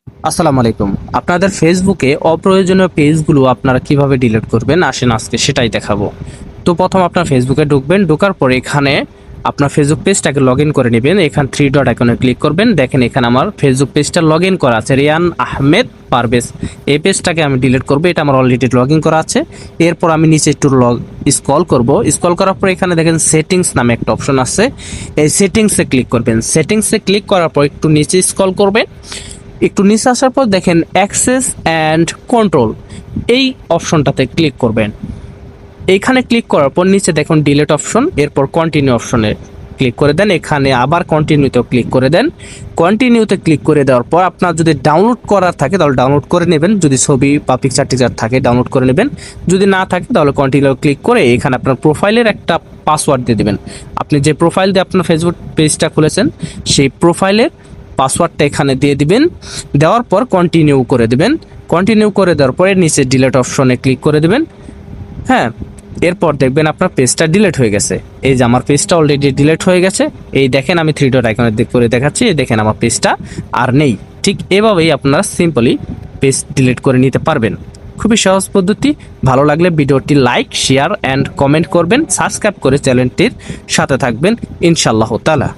আসসালামু আলাইকুম। আপনাদের ফেসবুকে অপ্রয়োজনীয় পেজগুলো আপনারা কিভাবে ডিলিট করবেন আসেন আজকে সেটাই দেখাবো। তো প্রথম আপনার ফেসবুকে ঢুকবেন, ঢোকার পরে এখানে আপনার ফেসবুক পেজটাকে লগ ইন করে নেবেন। এখানে থ্রি ডট আইকনে ক্লিক করবেন। দেখেন এখানে আমার ফেসবুক পেজটা লগ ইন করা আছে, রিয়ান আহমেদ পারভেজ। এই পেজটাকে আমি ডিলিট করবো, এটা আমার অলরেডি লগ ইন করা আছে। এরপর আমি নিচে একটু স্ক্রল করব। স্ক্রল করার পর এখানে দেখেন সেটিংস নামে একটা অপশন আছে, এই সেটিংসে ক্লিক করবেন। সেটিংসে ক্লিক করার পর একটু নিচে স্ক্রল করবেন, একটু নিচে আসার পর দেখেন অ্যাক্সেস অ্যান্ড কন্ট্রোল, এই অপশনটাতে ক্লিক করবেন। এইখানে ক্লিক করার পর নিচে দেখুন ডিলিট অপশন, এরপর কন্টিনিউ অপশনে ক্লিক করে দেন। এখানে আবার কন্টিনিউতে ক্লিক করে দেন। কন্টিনিউতে ক্লিক করে দেওয়ার পর আপনার যদি ডাউনলোড করার থাকে তাহলে ডাউনলোড করে নেবেন, যদি ছবি বা পিকচার টিকচার থাকে ডাউনলোড করে নেবেন, যদি না থাকে তাহলে কন্টিনিউ ক্লিক করে এখানে আপনার প্রোফাইলের একটা পাসওয়ার্ড দিয়ে দেবেন। আপনি যে প্রোফাইল দিয়ে আপনার ফেসবুক পেজটা খুলেছেন সেই প্রোফাইলের পাসওয়ার্ডটা এখানে দিয়ে দিবেন। দেওয়ার পর কন্টিনিউ করে দেবেন। কন্টিনিউ করে দেওয়ার পরে নিচে ডিলিট অপশনে ক্লিক করে দেবেন। হ্যাঁ, এরপর দেখবেন আপনার পেজটা ডিলিট হয়ে গেছে। এই যে আমার পেজটা অলরেডি ডিলিট হয়ে গেছে। এই দেখেন আমি থ্রি ডট আইকনের দিক করে দেখাচ্ছি, এই দেখেন আমার পেজটা আর নেই। ঠিক এভাবেই আপনারা সিম্পলি পেজ ডিলিট করে নিতে পারবেন। খুবই সহজ পদ্ধতি। ভালো লাগলে ভিডিওটি লাইক, শেয়ার অ্যান্ড কমেন্ট করবেন। সাবস্ক্রাইব করে চ্যানেলটির সাথে থাকবেন ইনশাআল্লাহ তাআলা।